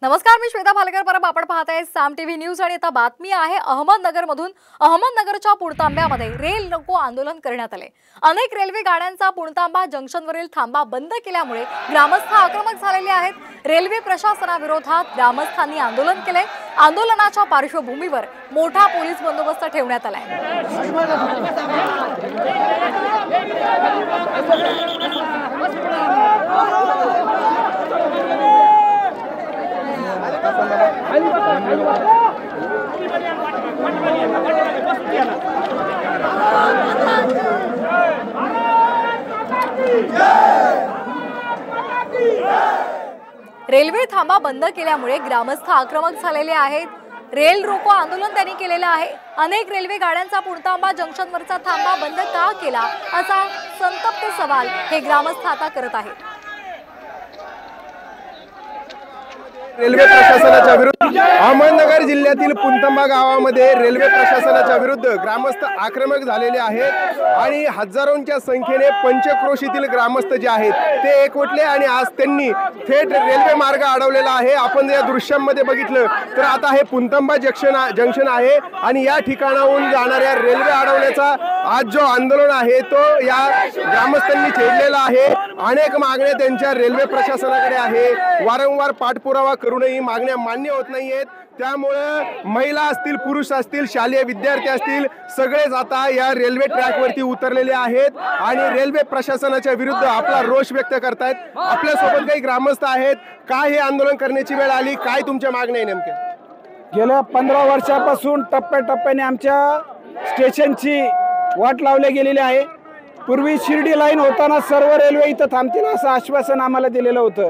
नमस्कार, मी श्वेता भालकर. परब आपण पाहताय साम टीव्ही न्यूज आणि आता बातमी आहे अहमदनगरमधून. अहमदनगरच्या पुणतांब्यामध्ये रेल नको आंदोलन करण्यात आले. अनेक रेल्वे गाड्यांचा पुणतांबा जंक्शनवरील थांबा बंद केल्यामुळे ग्रामस्थ आक्रमक झालेले आहेत. रेल्वे प्रशासनाविरोधात ग्रामस्थांनी आंदोलन केले. आंदोलनाच्या पार्श्वभूमीवर मोठा पोलीस बंदोबस्त ठेवण्यात आलाय. रेल्वे थांबा बंद केल्यामुळे ग्रामस्थ आक्रमक झालेले आहेत. रेल रोको आंदोलन त्यांनी केलेलं आहे. अनेक रेल्वे गाड्यांचा पुणतांबा जंक्शनवरचा थांबा बंद का केला असा संतप्त सवाल हे ग्रामस्थ आता करत आहेत. रेल्वे प्रशासनाच्या विरुद्ध अहमदनगर जिल्ह्यातील पुणतांबा गावामध्ये रेल्वे प्रशासनाच्या विरुद्ध ग्रामस्थ आक्रमक झालेले आहेत आणि हजारोंच्या संख्येने पंचक्रोशीतील ग्रामस्थ जे आहेत ते एकवटले आणि आज त्यांनी थेट रेल्वे मार्ग अडवलेला आहे. आपण या दृश्यांमध्ये बघितलं तर आता हे पुणतांबा जंक्शन आहे आणि या ठिकाणाहून जाणाऱ्या रेल्वे अडवण्याचा आज जो आंदोलन आहे तो या ग्रामस्थांनी छेडलेला आहे. अनेक मागण्या त्यांच्या रेल्वे प्रशासनाकडे आहे. वारंवार पाठपुरावा करूनही मागण्या मान्य होत नाहीयेत. त्यामुळे महिला असतील, पुरुष असतील, शालेय विद्यार्थी असतील, सगळेच आता या रेल्वे ट्रॅकवरती उतरलेले आहेत आणि रेल्वे प्रशासनाच्या विरुद्ध आपला रोष व्यक्त करतायत. आपल्यासोबत काही ग्रामस्थ आहेत. काय हे आंदोलन करण्याची वेळ आली? काय तुमच्या मागण्या आहे नेमक्या? गेल्या 15 वर्षापासून टप्प्याटप्प्याने आमच्या स्टेशनची वाट लावली गेलेली आहे. पूर्वी शिर्डी लाईन होताना सर्व रेल्वे इथं थांबतील असं आश्वासन आम्हाला दिलेलं होतं,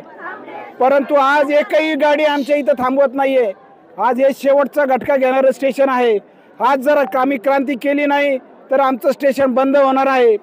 परंतु आज एकही गाडी आमच्या इथं थांबवत नाहीये. आज हे शेवटचा घटका घेणारं स्टेशन आहे. आज जर आम्ही क्रांती केली नाही तर आमचं स्टेशन बंद होणार आहे.